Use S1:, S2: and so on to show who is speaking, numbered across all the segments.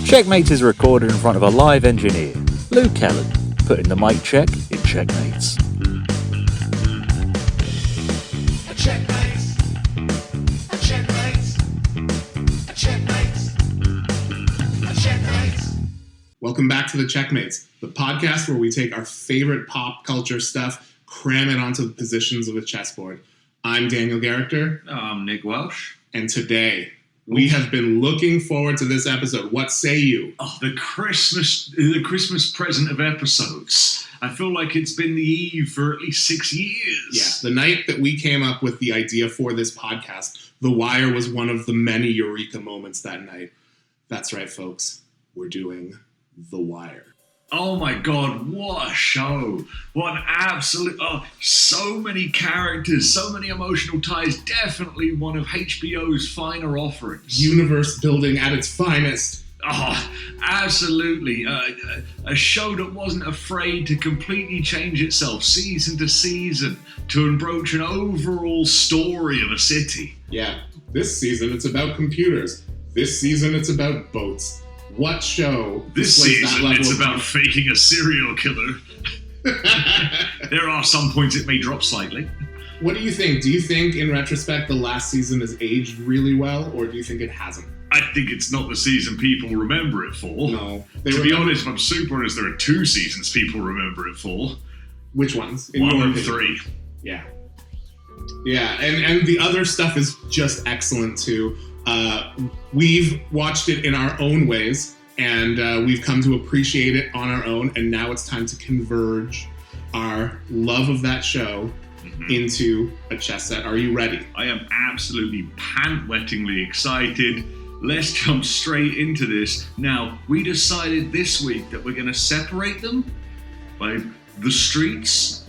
S1: Checkmate is recorded in front of a live engineer, Lou Kellen, putting the mic check in Checkmates.
S2: Welcome back to the Checkmates, the podcast where we take our favorite pop culture stuff, cram it onto the positions of a chessboard. I'm Daniel Garrichter.
S3: I'm Nick Welsh.
S2: And today, we have been looking forward to this episode. What say you?
S3: Oh, the Christmas present of episodes. I feel like it's been the eve for at least 6 years.
S2: Yeah, the night that we came up with the idea for this podcast, The Wire was one of the many eureka moments that night. That's right, folks. We're doing The Wire.
S3: Oh my God, what a show. What an absolute... Oh, so many characters, so many emotional ties. Definitely one of HBO's finer offerings.
S2: Universe building at its finest.
S3: Oh, absolutely. A show that wasn't afraid to completely change itself season to season to broach an overall story of a city.
S2: Yeah, this season it's about computers. This season it's about boats. What show?
S3: This season, it's about faking a serial killer. There are some points it may drop slightly.
S2: What do you think? Do you think, in retrospect, the last season has aged really well, or do you think it hasn't?
S3: I think it's not the season people remember it for.
S2: No.
S3: To be honest, if I'm super honest, there are 2 seasons people remember it for.
S2: Which ones?
S3: 1 and 3.
S2: Yeah. Yeah, and the other stuff is just excellent, too. We've watched it in our own ways, and we've come to appreciate it on our own, and now it's time to converge our love of that show into a chess set. Are you ready?
S3: I am absolutely pant-wettingly excited. Let's jump straight into this. Now, we decided this week that we're going to separate them by the streets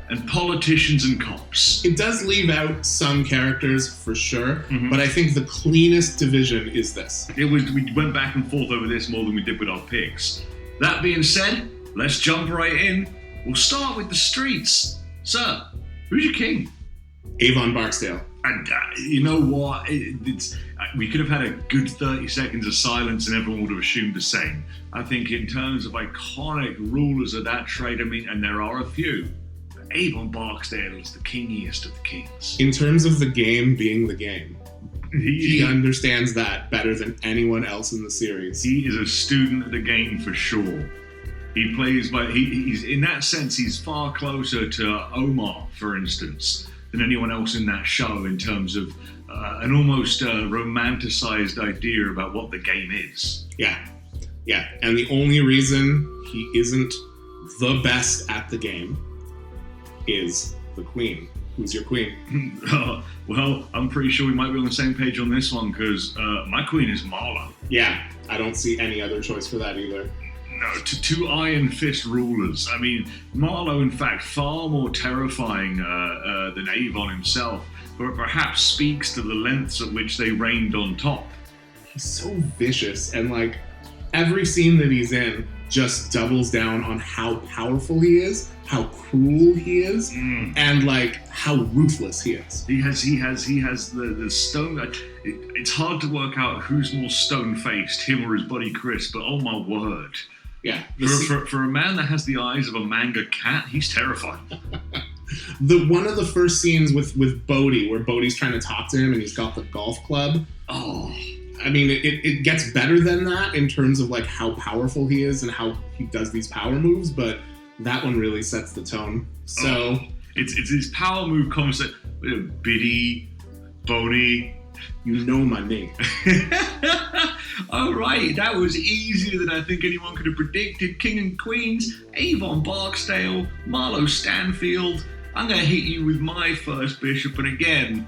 S3: and politicians and cops.
S2: It does leave out some characters for sure, but I think the cleanest division is this.
S3: We went back and forth over this more than we did with our picks. That being said, let's jump right in. We'll start with the streets. Sir, who's your king?
S2: Avon Barksdale.
S3: And you know what? We could have had a good 30 seconds of silence and everyone would have assumed the same. I think in terms of iconic rulers of that trade, and there are a few, Avon Barksdale is the kingiest of the kings.
S2: In terms of the game being the game, he understands that better than anyone else in the series.
S3: He is a student of the game for sure. He plays he's in that sense, he's far closer to Omar, for instance, than anyone else in that show in terms of an almost romanticized idea about what the game is.
S2: Yeah. And the only reason he isn't the best at the game is the queen. Who's your queen?
S3: Well, I'm pretty sure we might be on the same page on this one because my queen is Marlo.
S2: Yeah, I don't see any other choice for that either.
S3: No, two iron fist rulers. I mean, Marlo, in fact, far more terrifying than Avon himself, but perhaps speaks to the lengths at which they reigned on top.
S2: He's so vicious, and every scene that he's in just doubles down on how powerful he is, how cruel he is, and how ruthless he is.
S3: He has the stone. It's hard to work out who's more stone-faced, him or his buddy Chris. But oh my word,
S2: yeah.
S3: For a man that has the eyes of a manga cat, he's terrifying.
S2: One of the first scenes with Bodhi, where Bodhi's trying to talk to him, and he's got the golf club. Oh. I mean, it gets better than that in terms of how powerful he is and how he does these power moves, but that one really sets the tone. So
S3: it's his power move concept. Biddy, Boney,
S2: you know my name.
S3: All right, that was easier than I think anyone could have predicted. King and Queens, Avon Barksdale, Marlo Stanfield. I'm going to hit you with my first bishop, and again,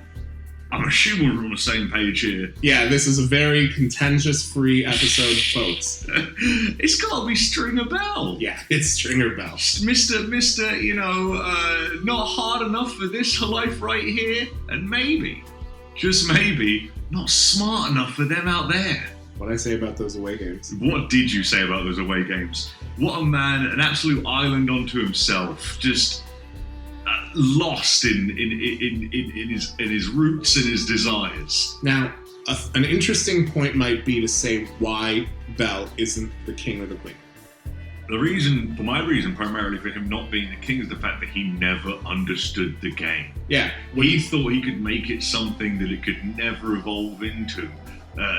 S3: I'm assuming we're on the same page here.
S2: Yeah, this is a very contentious-free episode, folks.
S3: It's got to be Stringer Bell.
S2: Yeah, it's Stringer Bell.
S3: Mr. Not hard enough for this life right here, and maybe, just maybe, not smart enough for them out there.
S2: What'd I say about those away games?
S3: What did you say about those away games? What a man, an absolute island unto himself, just lost in his roots and his desires.
S2: Now, an interesting point might be to say why Bell isn't the king or the queen.
S3: My reason primarily for him not being the king is the fact that he never understood the game.
S2: Yeah.
S3: He thought he could make it something that it could never evolve into.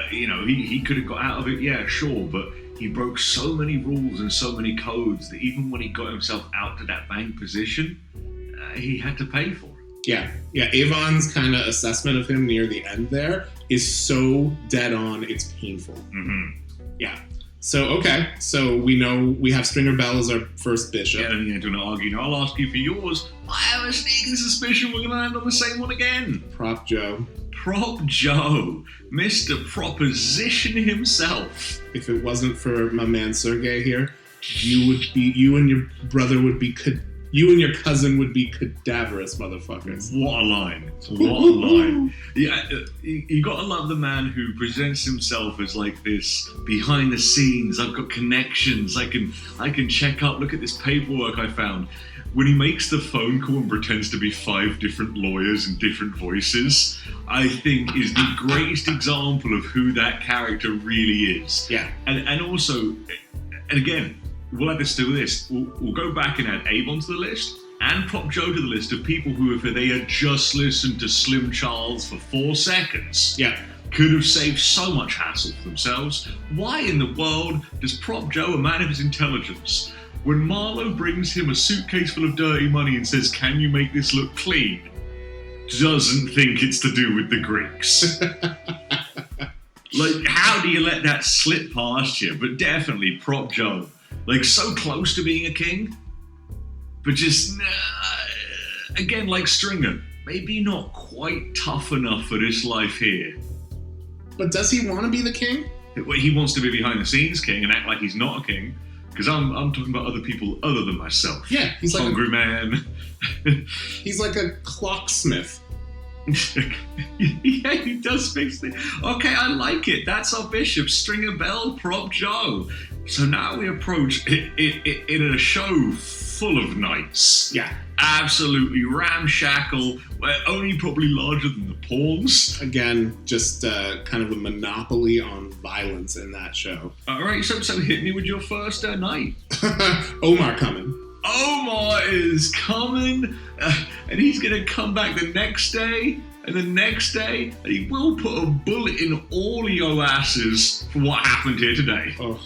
S3: He could have got out of it, yeah, sure, but he broke so many rules and so many codes that even when he got himself out to that bank position, he had to pay for it.
S2: Yeah. Avon's kind of assessment of him near the end there is so dead on, it's painful.
S3: Mm-hmm.
S2: Yeah. So we know we have Stringer Bell as our first bishop.
S3: Yeah, and you're going to argue, I'll ask you for yours. I have a sneaking suspicion we're going to land on the same one again.
S2: Prop Joe,
S3: Mr. Proposition himself.
S2: If it wasn't for my man Sergey here, you and your brother would be, you and your cousin would be cadaverous motherfuckers.
S3: What a line. Yeah, you gotta love the man who presents himself as like this behind the scenes. I've got connections. I can check up. Look at this paperwork I found. When he makes the phone call and pretends to be 5 different lawyers in different voices, I think is the greatest example of who that character really is.
S2: Yeah.
S3: And also, and again, we'll have to do this. We'll go back and add Avon to the list and Prop Joe to the list of people who, if they had just listened to Slim Charles for 4 seconds, could have saved so much hassle for themselves. Why in the world does Prop Joe, a man of his intelligence, when Marlo brings him a suitcase full of dirty money and says, "Can you make this look clean?" doesn't think it's to do with the Greeks? Like, how do you let that slip past you? But definitely Prop Joe. Like, so close to being a king, but just, again, like Stringer, maybe not quite tough enough for this life here.
S2: But does he want to be the king?
S3: He wants to be behind the scenes king and act like he's not a king, because I'm talking about other people other than myself.
S2: Yeah, he's like
S3: Hungry man.
S2: He's like a clocksmith.
S3: Yeah, he does fix things. Okay, I like it. That's our bishop, Stringer Bell, Prop Joe. So now we approach in a show full of knights.
S2: Yeah.
S3: Absolutely ramshackle, only probably larger than the pawns.
S2: Again, just kind of a monopoly on violence in that show.
S3: All right, so hit me with your first knight.
S2: OMAR coming.
S3: Omar is coming, and he's going to come back the next day, and the next day, and he will put a bullet in all of your asses for what happened here today.
S2: Oh.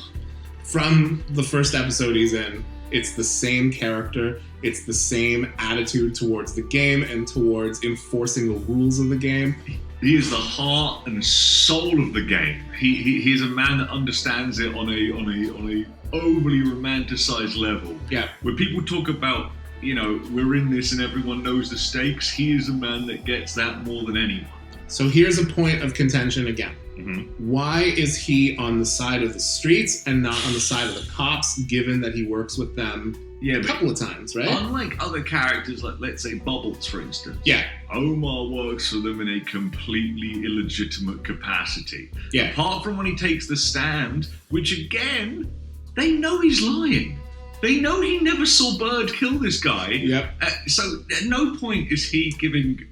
S2: From the first episode he's in, it's the same character, it's the same attitude towards the game and towards enforcing the rules of the game.
S3: He is the heart and soul of the game. He is a man that understands it on a overly romanticized level.
S2: Yeah.
S3: When people talk about, we're in this and everyone knows the stakes, he is a man that gets that more than anyone.
S2: So here's a point of contention again.
S3: Mm-hmm.
S2: Why is he on the side of the streets and not on the side of the cops, given that he works with them a couple of times, right?
S3: Unlike other characters, like, let's say, Bubbles, for instance.
S2: Yeah.
S3: Omar works for them in a completely illegitimate capacity.
S2: Yeah.
S3: Apart from when he takes the stand, which, again, they know he's lying. They know he never saw Bird kill this guy.
S2: Yep.
S3: So at no point is he giving,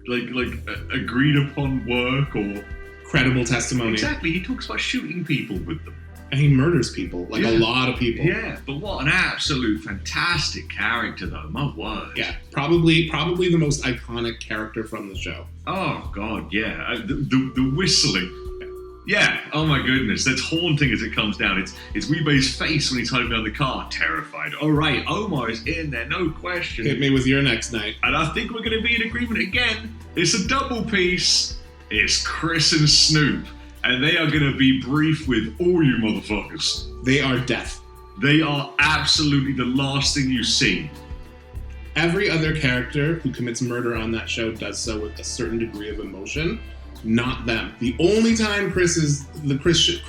S3: like agreed upon work or
S2: credible testimony.
S3: Exactly. He talks about shooting people with them.
S2: And he murders people, a lot of people.
S3: Yeah, but what an absolute fantastic character, though. My word.
S2: Yeah, probably the most iconic character from the show.
S3: Oh, God, yeah. The whistling. Yeah, oh my goodness, that's haunting as it comes down. It's Weebay's face when he's hiding behind the car, terrified. All right, Omar is in there, no question.
S2: Hit me with your next night.
S3: And I think we're going to be in agreement again. It's a double piece. It's Chris and Snoop. And they are going to be brief with all you motherfuckers.
S2: They are death.
S3: They are absolutely the last thing you see.
S2: Every other character who commits murder on that show does so with a certain degree of emotion. Not them. The only time Chris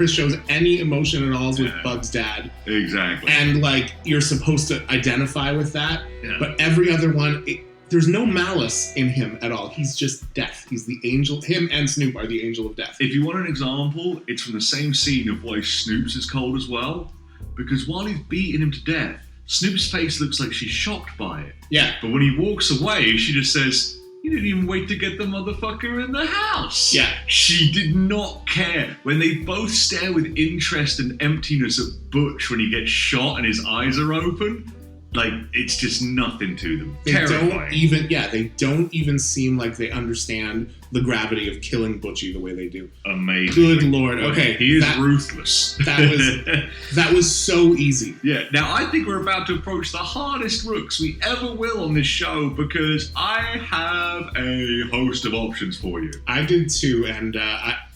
S2: shows any emotion at all is with Bug's dad.
S3: Exactly.
S2: And you're supposed to identify with that.
S3: Yeah.
S2: But every other one, there's no malice in him at all. He's just death. He's the angel. Him and Snoop are the angel of death.
S3: If you want an example, it's from the same scene of why Snoop's is cold as well. Because while he's beating him to death, Snoop's face looks like she's shocked by it.
S2: Yeah.
S3: But when he walks away, she just says, You didn't even wait to get the motherfucker in the house.
S2: Yeah.
S3: She did not care. When they both stare with interest and emptiness at Butch when he gets shot and his eyes are open, like, it's just nothing to them.
S2: They
S3: Terrifying.
S2: they don't even seem like they understand the gravity of killing Butchie the way they do.
S3: Amazing.
S2: Good Lord. Okay.
S3: He is ruthless.
S2: That was so easy.
S3: Yeah. Now, I think we're about to approach the hardest rooks we ever will on this show because I have a host of options for you.
S2: I did too,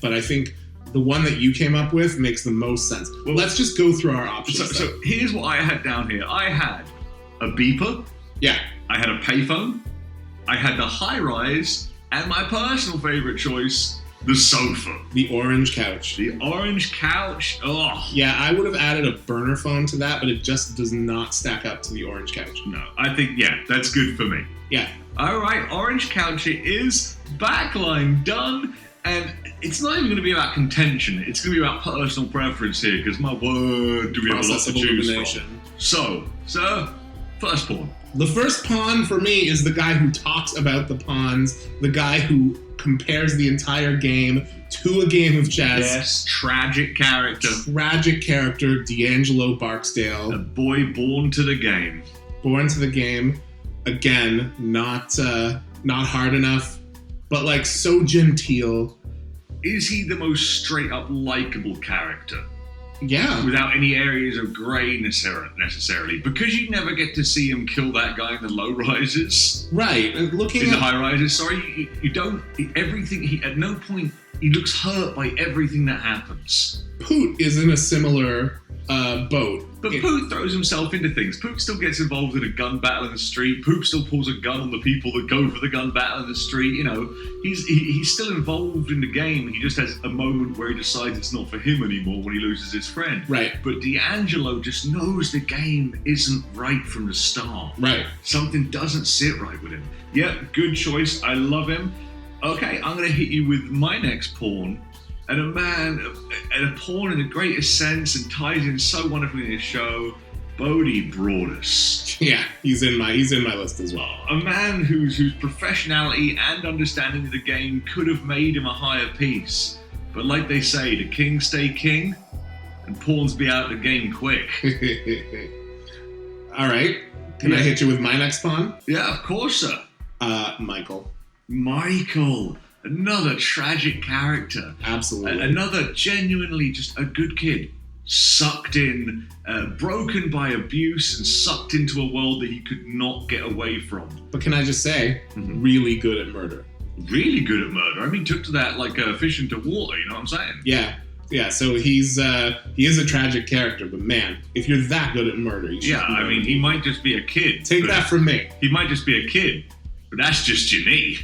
S2: but I think the one that you came up with makes the most sense. Well, let's just go through our options.
S3: So here's what I had down here. I had a beeper.
S2: Yeah.
S3: I had a payphone. I had the high-rise. And my personal favorite choice, the sofa.
S2: The orange couch.
S3: The orange couch. Oh.
S2: Yeah, I would have added a burner phone to that, but it just does not stack up to the orange couch.
S3: No, I think, yeah, that's good for me.
S2: Yeah.
S3: All right, orange couch it is. Backline done. And it's not even going to be about contention. It's going to be about personal preference here, because my word, do we have a lot to choose from. So, sir, first pawn.
S2: The first pawn for me is the guy who talks about the pawns, the guy who compares the entire game to a game of chess.
S3: Yes, tragic character.
S2: Tragic character, D'Angelo Barksdale.
S3: A boy born to the game.
S2: Born to the game. Again, not hard enough, but like so genteel.
S3: Is he the most straight up likable character?
S2: Yeah.
S3: Without any areas of grey necessarily. Because you never get to see him kill that guy in the low rises.
S2: Right. And
S3: in the high rises, sorry. You don't, everything, at no point, he looks hurt by everything that happens.
S2: Poot is in a similar boat.
S3: But Poot throws himself into things. Poot still gets involved in a gun battle in the street. Poot still pulls a gun on the people that go for the gun battle in the street. You know, he's still involved in the game. He just has a moment where he decides it's not for him anymore when he loses his friend.
S2: Right.
S3: But D'Angelo just knows the game isn't right from the start.
S2: Right.
S3: Something doesn't sit right with him. Yep, good choice. I love him. Okay, I'm going to hit you with my next pawn. And a pawn in the greatest sense and ties in so wonderfully in his show, Bodie Broadus.
S2: Yeah, he's in my list as well.
S3: A man whose professionality and understanding of the game could have made him a higher piece. But like they say, the king stay king, and pawns be out the game quick.
S2: All right, can I hit you with my next pawn?
S3: Yeah, of course, sir.
S2: Michael.
S3: Another tragic character.
S2: Absolutely.
S3: Another genuinely just a good kid. Sucked in, broken by abuse and sucked into a world that he could not get away from.
S2: But can I just say, really good at murder.
S3: Really good at murder. I mean, took to that like a fish into water, you know what I'm saying?
S2: Yeah, so he is a tragic character, but man, if you're that good at murder, you should
S3: I mean, he might just be a kid.
S2: Take that from me.
S3: He might just be a kid, but that's just your knee.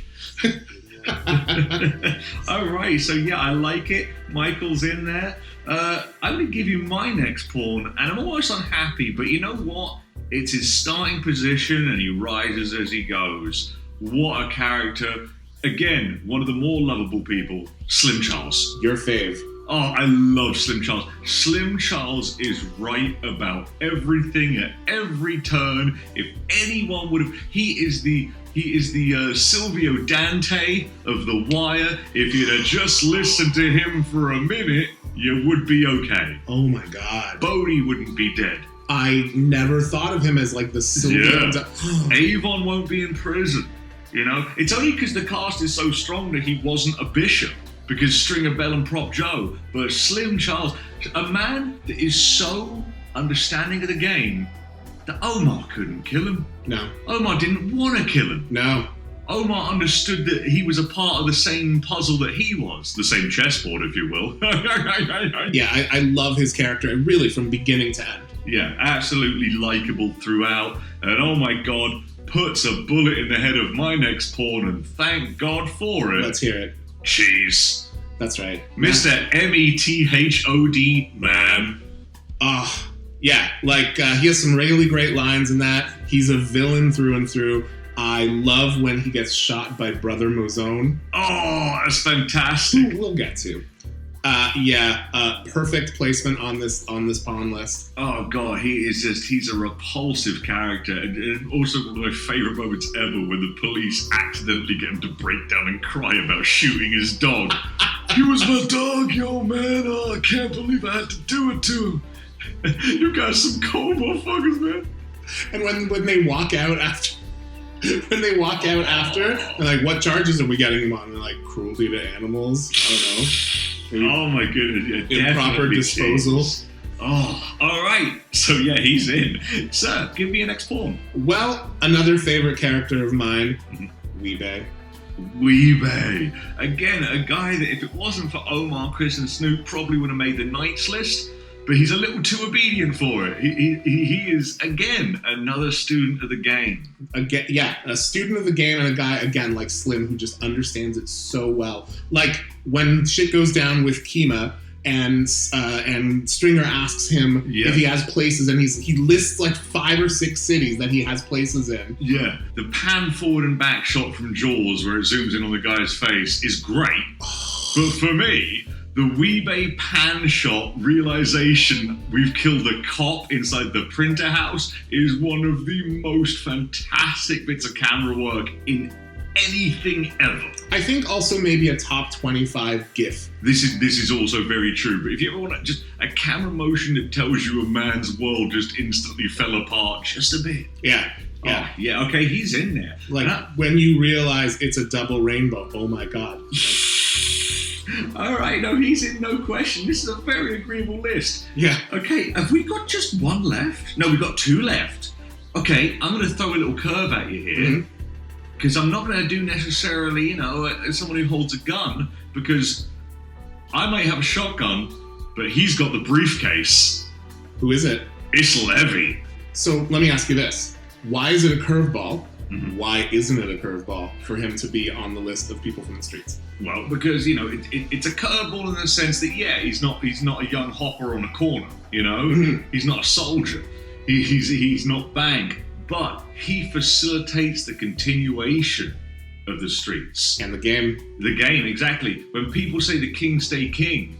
S3: All right, so yeah, I like it. Michael's in there. I'm going to give you my next pawn, and I'm almost unhappy, but you know what? It's his starting position, and he rises as he goes. What a character. Again, one of the more lovable people, Slim Charles.
S2: Your fave.
S3: Oh, I love Slim Charles. Slim Charles is right about everything at every turn. If anyone would have... He is the Silvio Dante of The Wire. If you'd have just listened to him for a minute, you would be okay.
S2: Oh my God.
S3: Bodie wouldn't be dead.
S2: I never thought of him as like the Silvio Dante.
S3: Avon won't be in prison. You know, it's only because the cast is so strong that he wasn't a bishop. Because Stringer Bell and Prop Joe. But Slim Charles, a man that is so understanding of the game that Omar couldn't kill him.
S2: No.
S3: Omar didn't want to kill him.
S2: No.
S3: Omar understood that he was a part of the same puzzle that he was. The same chessboard, if you will.
S2: Yeah, I love his character, really, from beginning to end.
S3: Yeah, absolutely likable throughout. And oh my God, puts a bullet in the head of my next pawn, and thank God for it.
S2: Let's hear it.
S3: Cheese.
S2: That's right.
S3: Mr. METHOD, man.
S2: Yeah, like he has some really great lines in that. He's a villain through and through. I love when he gets shot by Brother Mozone.
S3: Oh, that's fantastic.
S2: We'll get to. Perfect placement on this pawn list.
S3: Oh god, he's a repulsive character, and also one of my favourite moments ever when the police accidentally get him to break down and cry about shooting his dog. He was my dog, yo man. Oh, I can't believe I had to do it to him. You guys some cold motherfuckers, man.
S2: And when they walk out after. They're like, what charges are we getting him on? They're like, cruelty to animals. I don't know.
S3: Oh my goodness. Yeah,
S2: improper disposal.
S3: Oh, all right. So yeah, he's in. Sir, give me your next pawn.
S2: Well, another favorite character of mine, Weebay.
S3: Again, a guy that if it wasn't for Omar, Chris, and Snoop, probably would have made the Knights list. But he's a little too obedient for it. He is, again, another student of the game.
S2: A student of the game, and a guy, again, like Slim, who just understands it so well. Like, when shit goes down with Kima, and Stringer asks him if he has places, and he lists like 5 or 6 cities that he has places in.
S3: Yeah, the pan forward and back shot from Jaws, where it zooms in on the guy's face, is great. But for me, the Weebay pan shot realization we've killed a cop inside the printer house is one of the most fantastic bits of camera work in anything ever.
S2: I think also maybe a top 25 GIF.
S3: This is also very true, but if you ever want just a camera motion that tells you a man's world just instantly fell apart just a bit.
S2: Yeah.
S3: Oh, yeah, okay, he's in there.
S2: Like, when you realize it's a double rainbow, oh my god.
S3: All right, no, he's in, no question. This is a very agreeable list.
S2: Yeah.
S3: Okay, have we got just one left? No, we've got 2 left. Okay, I'm going to throw a little curve at you here. Because I'm not going to do necessarily, someone who holds a gun, because I might have a shotgun, but he's got the briefcase.
S2: Who is it?
S3: It's Levy.
S2: So let me ask you this. Why is it a curveball? Why isn't it a curveball for him to be on the list of people from the streets?
S3: Well, because, it's a curveball in the sense that, he's not a young hopper on a corner, He's not a soldier. He's not Bang. But he facilitates the continuation of the streets.
S2: And the game.
S3: The game, exactly. When people say the king stay king,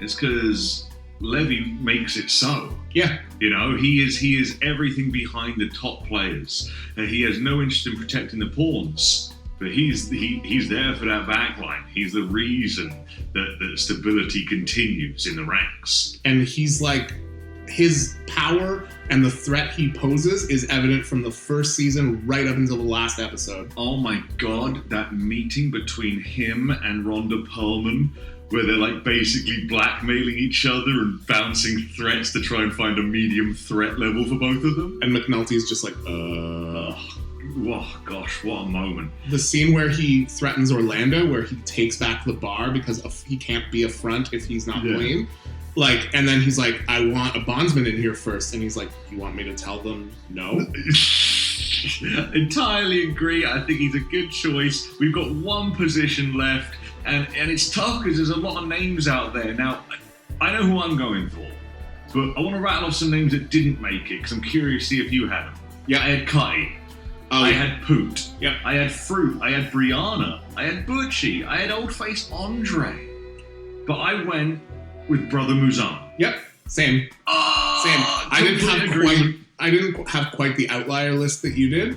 S3: it's because Levy makes it so.
S2: Yeah.
S3: He is everything behind the top players. And he has no interest in protecting the pawns. But he's there for that backline. He's the reason that stability continues in the ranks.
S2: And he's like, his power and the threat he poses is evident from the first season right up until the last episode.
S3: Oh my god, that meeting between him and Rhonda Perlman, where they're like basically blackmailing each other and bouncing threats to try and find a medium threat level for both of them.
S2: And McNulty's just like,
S3: Oh gosh, what a moment.
S2: The scene where he threatens Orlando, where he takes back the bar because he can't be a front if he's not playing. Like, and then he's like, I want a bondsman in here first. And he's like, you want me to tell them no?
S3: Entirely agree. I think he's a good choice. We've got one position left, and it's tough because there's a lot of names out there. Now, I know who I'm going for, but I want to rattle off some names that didn't make it because I'm curious to see if you had them.
S2: Yeah.
S3: I had Cutty. I had Poot. Yep. I had Fruit. I had Brianna. I had Butchie. I had Old Face Andre. But I went with Brother Muzan.
S2: Yep. Same.
S3: Oh,
S2: same. I didn't have quite the outlier list that you did.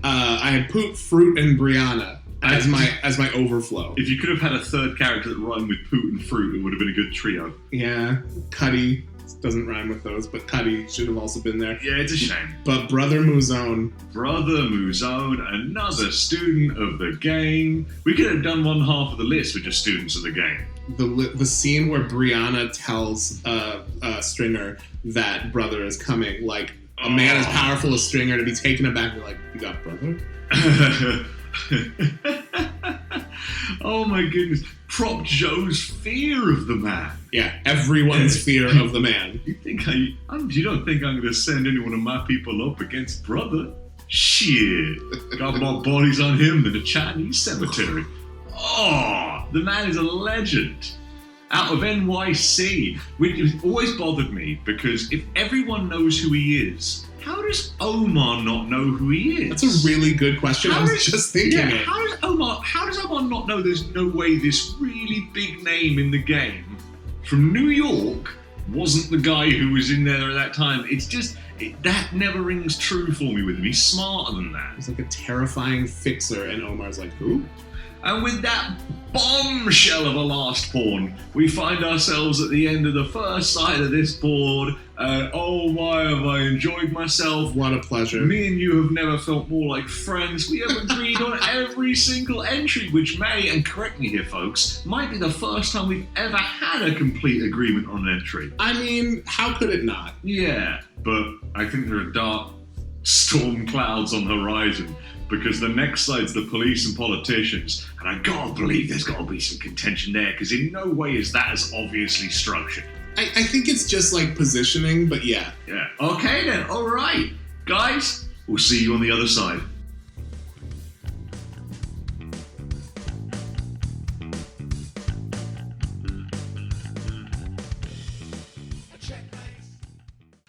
S2: I had Poot, Fruit, and Brianna as my overflow.
S3: If you could have had a third character that rhymed with Poot and Fruit, it would have been a good trio.
S2: Yeah. Cuddy doesn't rhyme with those, but Cuddy should have also been there.
S3: Yeah, it's a shame.
S2: But Brother Muzone.
S3: Brother Muzone, another student of the game. We could have done one half of the list with just students of the game.
S2: The scene where Brianna tells Stringer that Brother is coming, like a man as powerful as Stringer, to be taken aback and be like, you got Brother?
S3: Oh my goodness. Prop Joe's fear of the man.
S2: Yeah, everyone's fear of the man.
S3: You don't think I'm going to send any one of my people up against Brother? Shit. Got more bodies on him than a Chinese cemetery. Oh, the man is a legend. Out of NYC. Which always bothered me, because if everyone knows who he is, how does Omar not know who he is?
S2: That's a really good question. I was just thinking it.
S3: How does Omar not know there's no way this really big name in the game from New York wasn't the guy who was in there at that time. It's just, that never rings true for me with him. He's smarter than that.
S2: He's like a terrifying fixer, and Omar's like, who?
S3: And with that bombshell of a last pawn, we find ourselves at the end of the first side of this board. Oh my, have I enjoyed myself.
S2: What a pleasure.
S3: Me and you have never felt more like friends. We have agreed on every single entry, which may, and correct me here folks, might be the first time we've ever had a complete agreement on an entry.
S2: I mean, how could it not?
S3: Yeah, but I think there are dark storm clouds on the horizon, because the next side's the police and politicians, and I gotta believe there's gotta be some contention there, because in no way is that as obviously structured.
S2: I think it's just like positioning, but yeah.
S3: Yeah. Okay then, alright. Guys, we'll see you on the other side.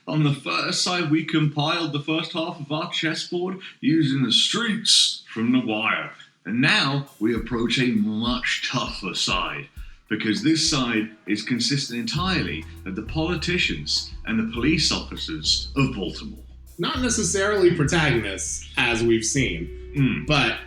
S3: On the first side, we compiled the first half of our chessboard using the streets from The Wire. And now we approach a much tougher side, because this side is consisting entirely of the politicians and the police officers of Baltimore.
S2: Not necessarily protagonists, as we've seen, but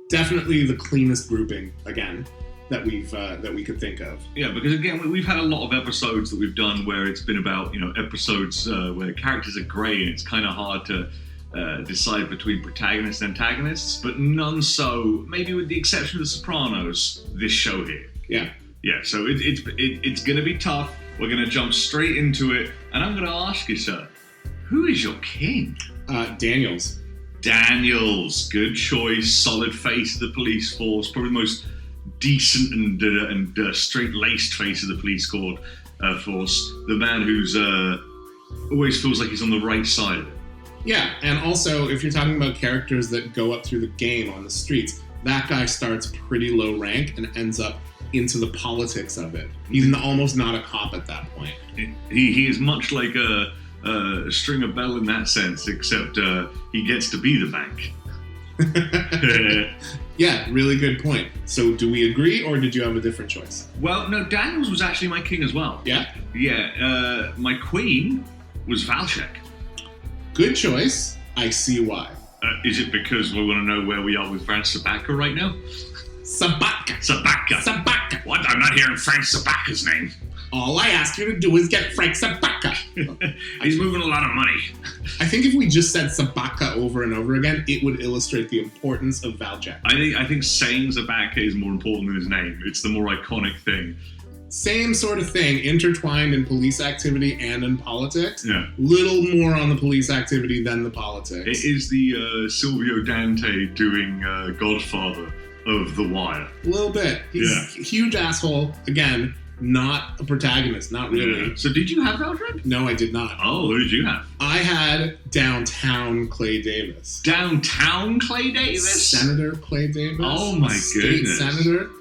S2: definitely the cleanest grouping, again, that we could think of.
S3: Yeah, because again, we've had a lot of episodes that we've done where it's been about, episodes where characters are grey and it's kind of hard to decide between protagonists and antagonists, but none so, maybe with the exception of The Sopranos, this show here.
S2: Yeah.
S3: Yeah, so it's going to be tough. We're going to jump straight into it, and I'm going to ask you, sir, who is your king?
S2: Daniels.
S3: Daniels, good choice, solid face of the police force, probably the most decent and straight-laced face of the police force. The man who's always feels like he's on the right side of it.
S2: Yeah, and also, if you're talking about characters that go up through the game on the streets, that guy starts pretty low rank and ends up into the politics of it. He's almost not a cop at that point.
S3: He is much like a Stringer Bell in that sense, except he gets to be the bank.
S2: Yeah, really good point. So do we agree, or did you have a different choice?
S3: Well, no, Daniels was actually my king as well.
S2: Yeah?
S3: Yeah, my queen was Valchek.
S2: Good choice. I see why.
S3: Is it because we want to know where we are with Frank Sabaka right now?
S2: Sabaka.
S3: What? I'm not hearing Frank Sabaka's name.
S2: All I ask you to do is get Frank Sabaka.
S3: He's moving a lot of money.
S2: I think if we just said Sabaka over and over again, it would illustrate the importance of Valchek.
S3: I think saying Sabaka is more important than his name. It's the more iconic thing.
S2: Same sort of thing, intertwined in police activity and in politics.
S3: Yeah.
S2: Little more on the police activity than the politics.
S3: It is the Silvio Dante doing Godfather of The Wire.
S2: A little bit. He's a huge asshole. Again, not a protagonist, not really.
S3: Yeah. So did you have Valchek?
S2: No, I did not.
S3: Oh, who did you have?
S2: I had downtown Clay Davis.
S3: Downtown Clay Davis?
S2: Senator Clay Davis.
S3: Oh my goodness.
S2: State senator.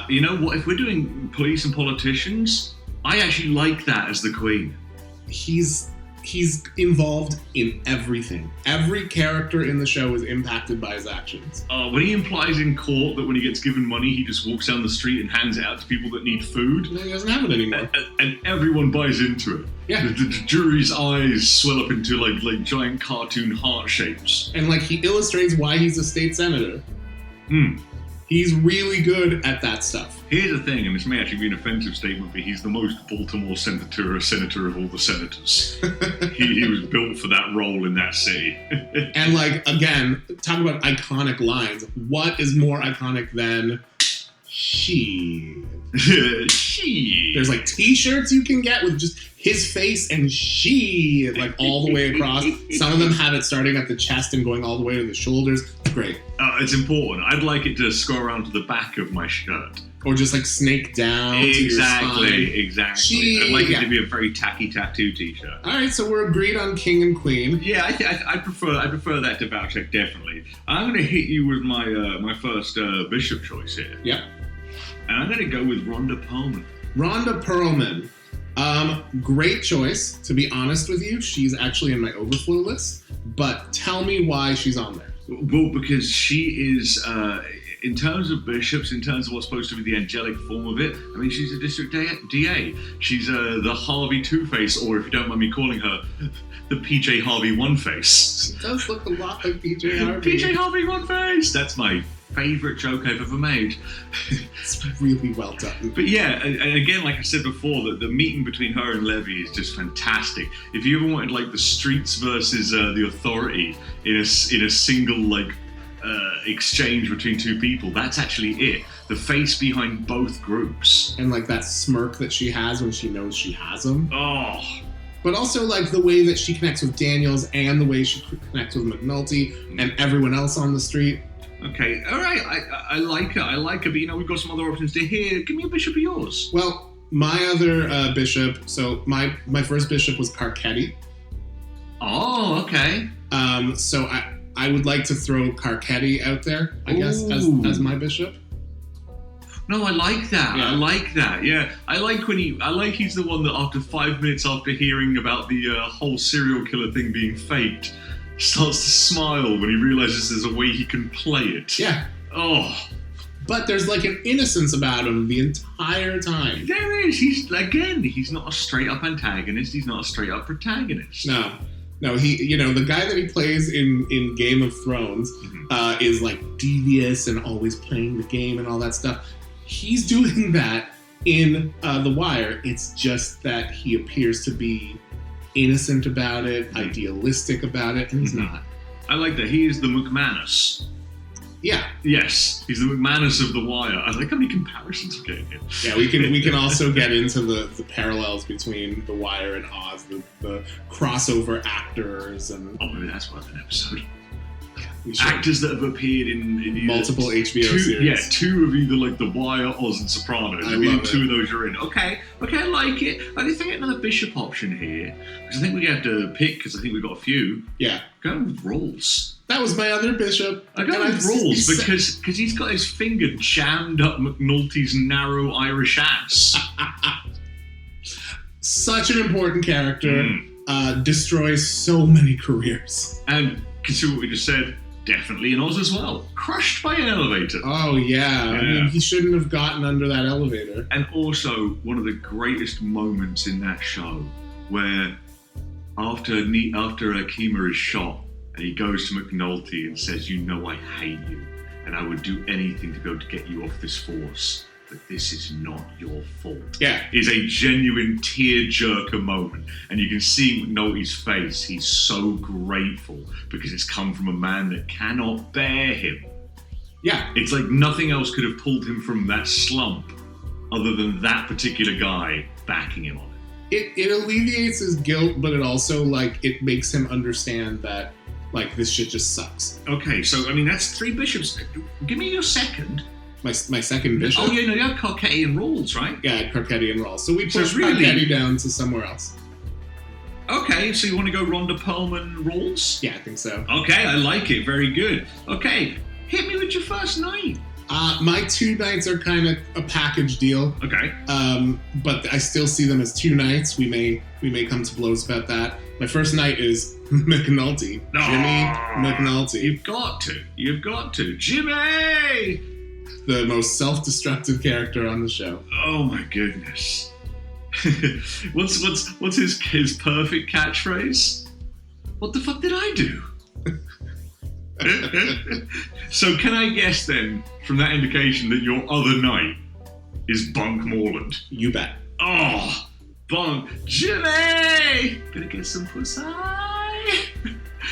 S3: You know what? If we're doing police and politicians, I actually like that as the queen.
S2: He's involved in everything. Every character in the show is impacted by his actions.
S3: When he implies in court that when he gets given money, he just walks down the street and hands it out to people that need food.
S2: No, he doesn't have it anymore.
S3: And everyone buys into it.
S2: Yeah.
S3: The jury's eyes swell up into like giant cartoon heart shapes.
S2: And he illustrates why he's a state senator. He's really good at that stuff.
S3: Here's the thing, and this may actually be an offensive statement, but he's the most Baltimore senator of all the senators. he was built for that role in that city.
S2: And again, talk about iconic lines. What is more iconic than she?
S3: She.
S2: There's t-shirts you can get with just his face and she all the way across. Some of them have it starting at the chest and going all the way to the shoulders. Great.
S3: It's important. I'd like it to scroll around to the back of my shirt.
S2: Or just snake down to your spine.
S3: Exactly. I'd like it to be a very tacky tattoo t-shirt.
S2: All right, so we're agreed on king and queen.
S3: Yeah, I prefer that to Valchek, definitely. I'm going to hit you with my first bishop choice here.
S2: Yep.
S3: And I'm going to go with Rhonda Perlman.
S2: Rhonda Perlman. Great choice. To be honest with you, she's actually in my overflow list. But tell me why she's on there.
S3: Well, because she is in terms of bishops, in terms of what's supposed to be the angelic form of it, I mean, she's a district DA. She's the Harvey Two-Face, or if you don't mind me calling her, the PJ Harvey One-Face.
S2: She does look a lot like PJ Harvey.
S3: PJ Harvey One-Face! That's my favourite joke I've ever made.
S2: It's really well done.
S3: But yeah, and again, like I said before, the meeting between her and Levy is just fantastic. If you ever wanted like the streets versus the authority in a single like exchange between two people, that's actually it. The face behind both groups.
S2: And like that smirk that she has when she knows she has him.
S3: Oh.
S2: But also like the way that she connects with Daniels and the way she connects with McNulty and everyone else on the street.
S3: Okay, all right, I like her, but you know, we've got some other options to hear. Give me a bishop of yours.
S2: Well, my other bishop, so my first bishop was Carcetti.
S3: Oh, okay.
S2: So I would like to throw Carcetti out there, I guess, as my bishop.
S3: No, I like that.
S2: Yeah.
S3: I like that. Yeah, I like he's the one that after 5 minutes after hearing about the whole serial killer thing being faked, starts to smile when he realizes there's a way he can play it.
S2: Yeah.
S3: Oh.
S2: But there's like an innocence about him the entire time.
S3: There is. He's not a straight up antagonist. He's not a straight up protagonist.
S2: No, he, you know, the guy that he plays in Game of Thrones is like devious and always playing the game and all that stuff. He's doing that in The Wire. It's just that he appears to be innocent about it, idealistic about it, and he's not.
S3: I like that. He is the McManus.
S2: Yeah.
S3: Yes, he's the McManus of The Wire. I like how many comparisons we're getting here.
S2: Yeah, we can also get into the parallels between The Wire and Oz, the crossover actors and.
S3: Oh, maybe that's worth an episode.
S2: Yeah,
S3: actors that have appeared in
S2: multiple HBO series.
S3: Yeah, two of either like The Wire, Oz, and Sopranos. I mean, two of those you're in. Okay, I like it. I think I get another bishop option here because I think we have to pick because I think we've got a few.
S2: Yeah,
S3: go with Rawls.
S2: That was my other bishop.
S3: I go with Rawls because he's got his finger jammed up McNulty's narrow Irish ass.
S2: Such an important character. Destroys so many careers.
S3: And consider what we just said. Definitely in Oz as well. Crushed by an elevator.
S2: Oh, yeah. I mean, he shouldn't have gotten under that elevator.
S3: And also, one of the greatest moments in that show where after Akima is shot and he goes to McNulty and says, you know I hate you and I would do anything to be able to get you off this force, but this is not your fault.
S2: Yeah.
S3: Is a genuine tear-jerker moment. And you can see McNulty's face. He's so grateful because it's come from a man that cannot bear him.
S2: Yeah.
S3: It's like nothing else could have pulled him from that slump other than that particular guy backing him on it.
S2: It alleviates his guilt, but it also, like, it makes him understand that, like, this shit just sucks.
S3: Okay, so, I mean, that's 3 bishops. Give me your second.
S2: My second bishop?
S3: Oh, yeah, no, you have Carcetti and Rawls, right?
S2: Yeah, Carcetti and Rawls. So we pushed Carcetti down to somewhere else.
S3: Okay, so you want to go Rhonda Perlman Rawls?
S2: Yeah, I think so.
S3: Okay, I like it. Very good. Okay, hit me with your first night.
S2: My 2 nights are kind of a package deal.
S3: Okay.
S2: But I still see them as 2 nights. We may come to blows about that. My first night is McNulty. Jimmy McNulty.
S3: You've got to. Jimmy!
S2: The most self-destructive character on the show.
S3: Oh my goodness. What's his perfect catchphrase? What the fuck did I do? So can I guess then, from that indication, that your other night is Bunk Moreland?
S2: You bet.
S3: Oh, Bunk. Jimmy! Gonna get some pussy.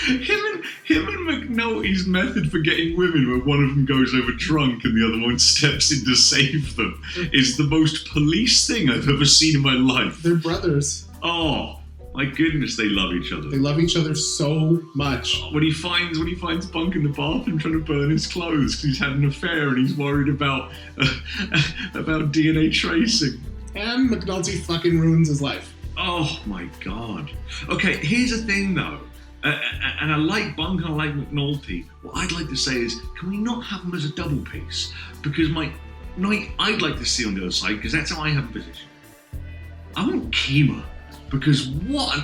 S3: Him and McNulty's method for getting women, where one of them goes over drunk and the other one steps in to save them, is the most police thing I've ever seen in my life.
S2: They're brothers.
S3: Oh, my goodness, they love each other.
S2: They love each other so much.
S3: When he finds Bunk in the bathroom trying to burn his clothes because he's had an affair and he's worried about DNA tracing.
S2: And McNulty fucking ruins his life.
S3: Oh my god. Okay, here's the thing though. And I like Bunk and I like McNulty. What I'd like to say is, can we not have them as a double piece? Because my night I'd like to see on the other side, because that's how I have a position. I want Kima, because what an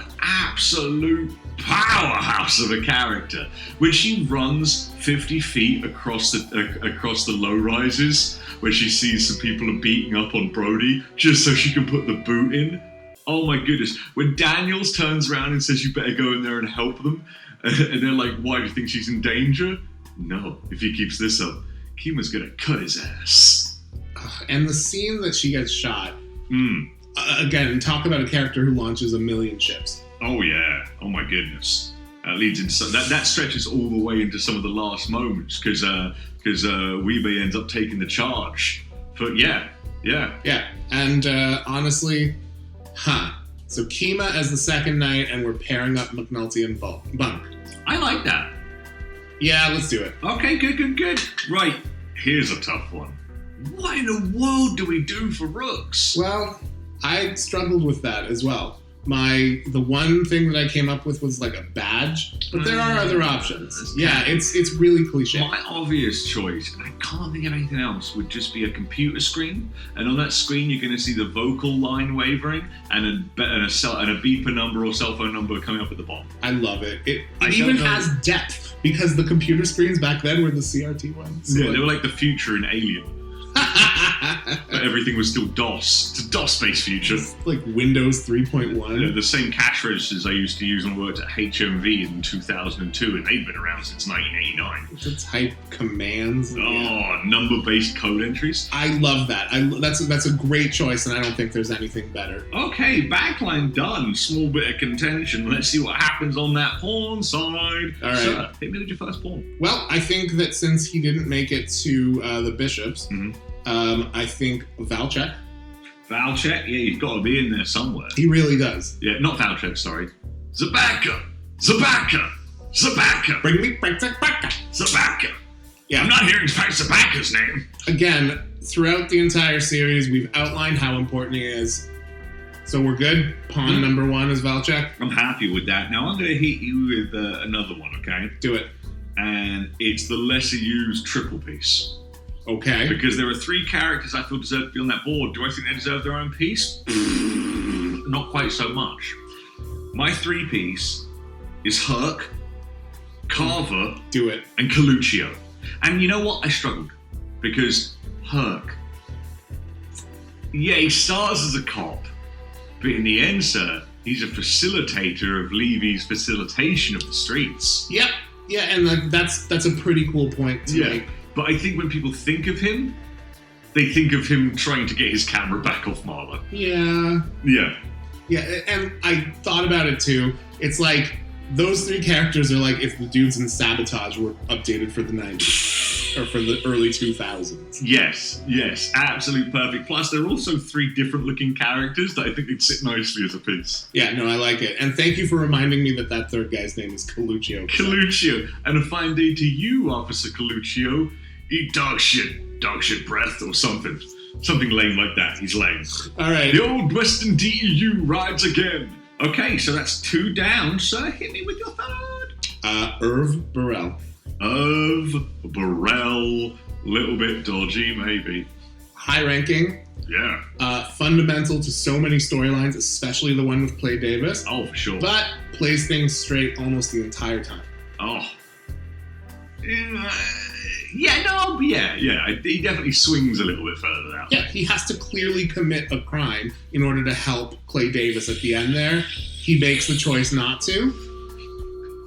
S3: absolute powerhouse of a character. When she runs 50 feet across the low rises, where she sees some people are beating up on Brody just so she can put the boot in. Oh my goodness. When Daniels turns around and says you better go in there and help them, and they're like, why do you think she's in danger? No, if he keeps this up, Kima's gonna cut his ass.
S2: And the scene that she gets shot, again, talk about a character who launches a million ships.
S3: Oh yeah, oh my goodness. That leads into that stretches all the way into some of the last moments, because Weebay ends up taking the charge. But yeah.
S2: And honestly, so Kima as the second knight, and we're pairing up McNulty and Bunk.
S3: I like that.
S2: Yeah, let's do it.
S3: Okay, good. Right, here's a tough one. What in the world do we do for rooks?
S2: Well, I struggled with that as well. The one thing that I came up with was like a badge, but there are other options. Yeah, it's really cliche.
S3: My obvious choice, and I can't think of anything else, would just be a computer screen, and on that screen you're going to see the vocal line wavering and a beeper number or cell phone number coming up at the bottom.
S2: I love it. It even has depth, because the computer screens back then were the CRT ones.
S3: Yeah, they were like the future in Alien. But everything was still DOS. It's a DOS-based future.
S2: It's like Windows 3.1.
S3: Yeah, the same cash registers I used to use when I worked at HMV in 2002, and they've been around since 1989.
S2: To type commands.
S3: Number-based code entries.
S2: I love that. That's a great choice, and I don't think there's anything better.
S3: Okay, backline done. Small bit of contention. Let's see what happens on that pawn side.
S2: All right.
S3: Sir, hit me with your first pawn.
S2: Well, I think that since he didn't make it to the bishops, I think Valchek.
S3: Valchek? Yeah, he's got to be in there somewhere.
S2: He really does.
S3: Yeah, not Valchek, sorry. Zabaka!
S2: Bring me back to Zabaka.
S3: Zabaka!
S2: Yeah.
S3: I'm not hearing Zabaka's name.
S2: Again, throughout the entire series, we've outlined how important he is. So we're good? Pawn number one is Valchek?
S3: I'm happy with that. Now I'm going to hit you with another one, okay?
S2: Do it.
S3: And it's the lesser used triple piece.
S2: Okay.
S3: Because there are three characters I feel deserve to be on that board. Do I think they deserve their own piece? Not quite so much. My three piece is Herc, Carver,
S2: Do it.
S3: and Coluccio. And you know what? I struggled. Because Herc, yeah, he starts as a cop. But in the end, sir, he's a facilitator of Levy's facilitation of the streets.
S2: Yep. Yeah, and that's a pretty cool point to make.
S3: But I think when people think of him, they think of him trying to get his camera back off Marlo.
S2: Yeah. Yeah, and I thought about it too. It's like, those three characters are like if the dudes in Sabotage were updated for the 90s. Or for the early 2000s.
S3: Yes, absolute perfect. Plus, they're also three different looking characters that I think they'd sit nicely as a piece.
S2: Yeah, no, I like it. And thank you for reminding me that third guy's name is Coluccio.
S3: Coluccio. And a fine day to you, Officer Coluccio. Eat dog shit breath or something. Something lame like that. He's lame.
S2: All right.
S3: The old Western DEU rides again. Okay, so that's two down. So hit me with your third.
S2: Irv Burrell.
S3: Little bit dodgy, maybe.
S2: High ranking.
S3: Yeah.
S2: Fundamental to so many storylines, especially the one with Clay Davis.
S3: Oh, for sure.
S2: But plays things straight almost the entire time.
S3: Oh. Yeah. He definitely swings a little bit further out.
S2: Yeah, he has to clearly commit a crime in order to help Clay Davis at the end there. He makes the choice not to.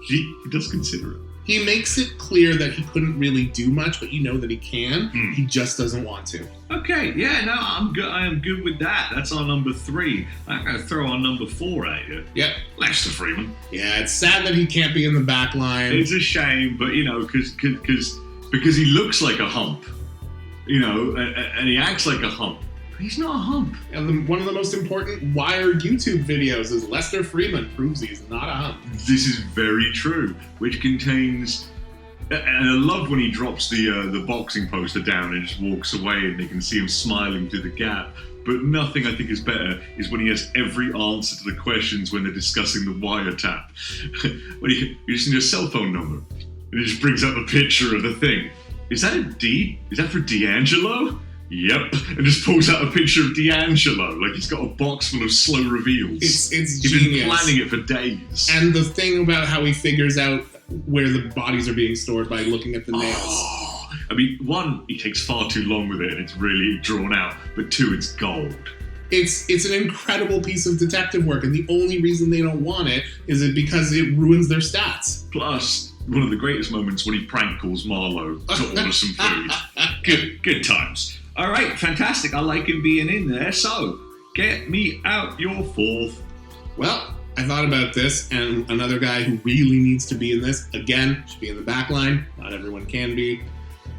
S3: He does consider it.
S2: He makes it clear that he couldn't really do much, but you know that he can. He just doesn't want to.
S3: Okay, yeah, no, I'm good. I am good with that. That's our number 3. I'm going to throw our number 4 at you.
S2: Yep.
S3: Lester Freeman.
S2: Yeah, it's sad that he can't be in the back line.
S3: It's a shame, but, you know, because he looks like a hump, you know, and he acts like a hump. But he's not a hump.
S2: And one of the most important Wired YouTube videos is Lester Freeman proves he's not a hump.
S3: This is very true, which contains... And I love when he drops the boxing poster down and just walks away and they can see him smiling through the gap. But nothing I think is better is when he has every answer to the questions when they're discussing the wiretap. When you just need a cell phone number and he just brings up a picture of the thing. Is that a D? Is that for D'Angelo? Yep, and just pulls out a picture of D'Angelo, like he's got a box full of slow reveals.
S2: It's
S3: He's
S2: genius.
S3: been planning it for days.
S2: And the thing about how he figures out where the bodies are being stored by looking at the nails.
S3: Oh, I mean, one, he takes far too long with it and it's really drawn out, but two, it's gold.
S2: It's an incredible piece of detective work, and the only reason they don't want it is because it ruins their stats.
S3: Plus, one of the greatest moments when he prank calls Marlo to order some food. Good times. All right, fantastic. I like him being in there. So, get me out your fourth.
S2: Well, I thought about this, and another guy who really needs to be in this, again, should be in the back line. Not everyone can be.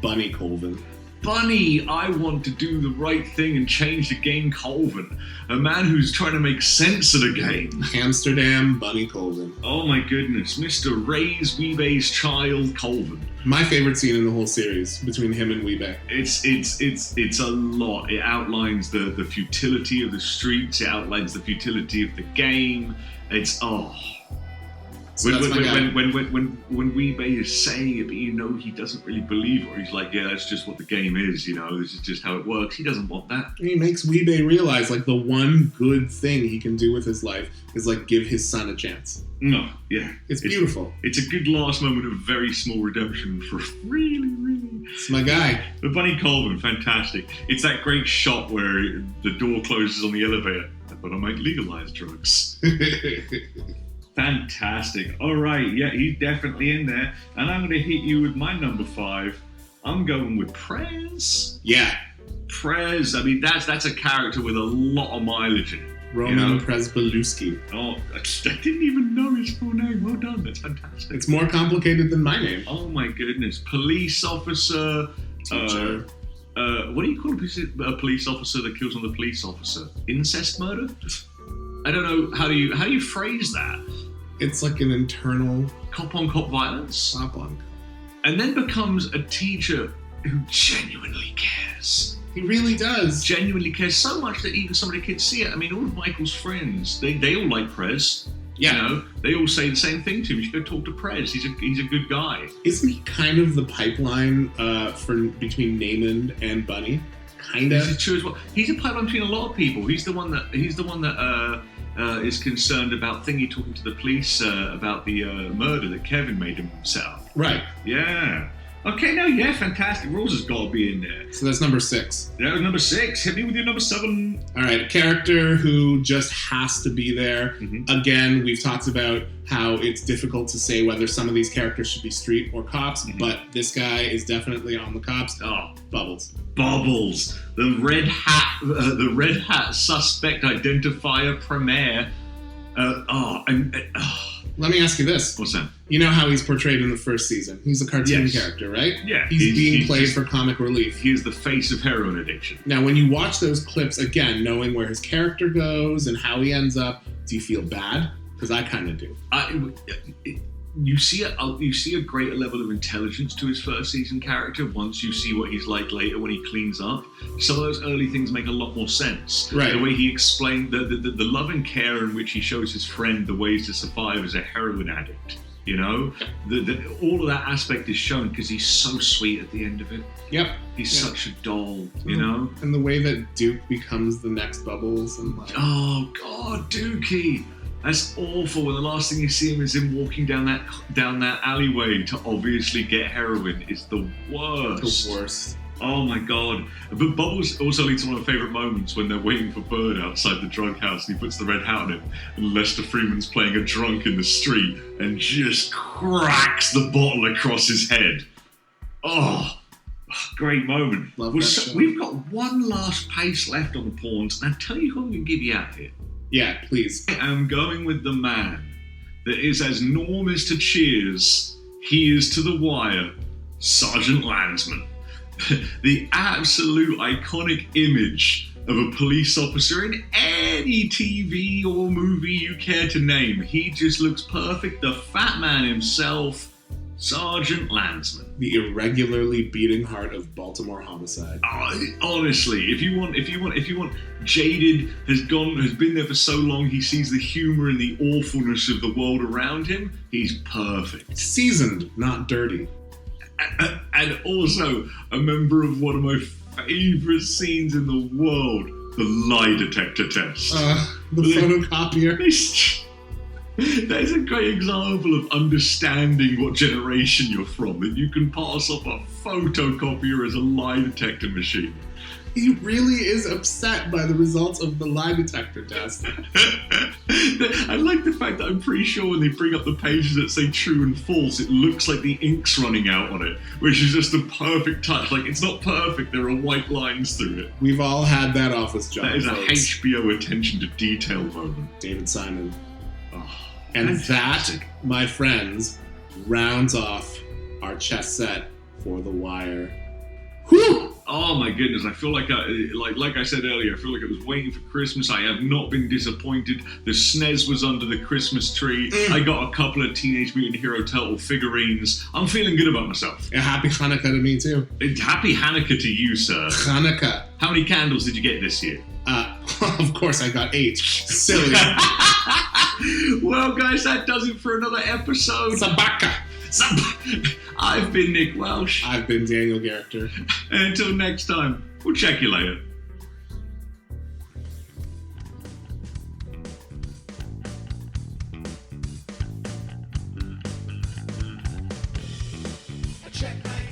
S2: Bunny Colvin.
S3: Bunny, I want to do the right thing and change the game Colvin. A man who's trying to make sense of the game.
S2: Amsterdam, Bunny Colvin.
S3: Oh my goodness, Mr. Ray's Weebay's child, Colvin.
S2: My favorite scene in the whole series between him and Weebay.
S3: It's a lot. It outlines the futility of the streets. It outlines the futility of the game. It's
S2: So that's my guy.
S3: When Weebay is saying it, but you know he doesn't really believe it, or he's like, yeah, that's just what the game is, you know, this is just how it works. He doesn't want that.
S2: And he makes Weebay realize, like, the one good thing he can do with his life is, like, give his son a chance.
S3: No, yeah.
S2: It's beautiful.
S3: It's a good last moment of very small redemption for really.
S2: It's my guy.
S3: The Bunny Colvin, fantastic. It's that great shot where the door closes on the elevator, but I might legalize drugs. Fantastic. All right, yeah, he's definitely in there. And I'm going to hit you with my number 5. I'm going with Prez.
S2: Yeah.
S3: Prez, I mean, that's a character with a lot of mileage in it.
S2: Roman Przybylewski.
S3: Oh, I didn't even know his full name. Well done, that's fantastic.
S2: It's more complicated than my name.
S3: Oh my goodness. Police officer.
S2: Teacher.
S3: What do you call a police officer that kills another police officer? Incest murder? I don't know. How do you phrase that?
S2: It's like an internal
S3: Cop on cop violence.
S2: stop on.
S3: And then becomes a teacher who genuinely cares.
S2: He really does.
S3: Genuinely cares so much that even some of the kids see it. I mean, all of Michael's friends, they all like Prez.
S2: Yeah.
S3: You know, they all say the same thing to him. You should go talk to Prez. He's a good guy.
S2: Isn't he kind of the pipeline between Naaman and Bunny? Kind of.
S3: This is true as well. He's a pipeline between a lot of people. He's the one that is concerned about Thingy talking to the police about the murder that Kevin made him set up.
S2: Right.
S3: Yeah. Okay, no, yeah, fantastic. Rose has got to be in there.
S2: So that's number 6.
S3: That was number 6. Hit me with your number 7.
S2: All right, a character who just has to be there.
S3: Mm-hmm.
S2: Again, we've talked about how it's difficult to say whether some of these characters should be street or cops, but this guy is definitely on the cops.
S3: Oh,
S2: Bubbles.
S3: Bubbles, the red hat suspect identifier premier.
S2: Let me ask you this.
S3: What's that?
S2: You know how he's portrayed in the first season? He's a cartoon character, right?
S3: Yeah.
S2: He's being played for comic relief.
S3: He's the face of heroin addiction.
S2: Now, when you watch those clips, again, knowing where his character goes and how he ends up, do you feel bad? Because I kind of do.
S3: You see a greater level of intelligence to his first season character once you see what he's like later when he cleans up. Some of those early things make a lot more sense.
S2: Right.
S3: The way he explained the love and care in which he shows his friend the ways to survive as a heroin addict. You know, all of that aspect is shown because he's so sweet at the end of it.
S2: Yep.
S3: He's such a doll, you know?
S2: And the way that Duke becomes the next Bubbles. And like,
S3: oh, God, Dookie. That's awful. When the last thing you see him is him walking down that alleyway to obviously get heroin is the worst.
S2: The worst.
S3: Oh my God. But Bubbles also leads to one of my favourite moments when they're waiting for Bird outside the drug house and he puts the red hat on him and Lester Freeman's playing a drunk in the street and just cracks the bottle across his head. Oh, great moment.
S2: Love that show.
S3: We've got one last pace left on the pawns and I'll tell you who I'm going to give you out here.
S2: Yeah, please.
S3: I am going with the man that is as enormous to Cheers, he is to The Wire, Sergeant Landsman. The absolute iconic image of a police officer in any TV or movie you care to name. He just looks perfect. The fat man himself, Sergeant Landsman.
S2: The irregularly beating heart of Baltimore homicide.
S3: Honestly, if you want, jaded, has been there for so long, he sees the humor and the awfulness of the world around him. He's perfect.
S2: Seasoned, not dirty.
S3: And also a member of one of my favourite scenes in the world. The lie detector test.
S2: The photocopier.
S3: That is a great example of understanding what generation you're from, that you can pass off a photocopier as a lie detector machine.
S2: He really is upset by the results of the lie detector test.
S3: I like the fact that I'm pretty sure when they bring up the pages that say true and false, it looks like the ink's running out on it, which is just the perfect touch. Like, it's not perfect, there are white lines through it.
S2: We've all had that office job.
S3: That is
S2: folks.
S3: a HBO attention to detail moment.
S2: David Simon.
S3: Oh,
S2: And
S3: fantastic.
S2: that, my friends, rounds off our chess set for The Wire. Whew!
S3: Oh my goodness! I feel like I said earlier, I feel like I was waiting for Christmas. I have not been disappointed. The SNES was under the Christmas tree. I got a couple of Teenage Mutant Hero Turtle figurines. I'm feeling good about myself.
S2: A happy Hanukkah to me, too.
S3: Happy Hanukkah to you, sir.
S2: Hanukkah.
S3: How many candles did you get this year?
S2: Of course I got 8. Silly.
S3: Well, guys, that does it for another episode.
S2: Sabaka.
S3: I've been Nick Welsh.
S2: I've been Daniel Garrichter.
S3: And until next time, we'll check you later.
S4: Check my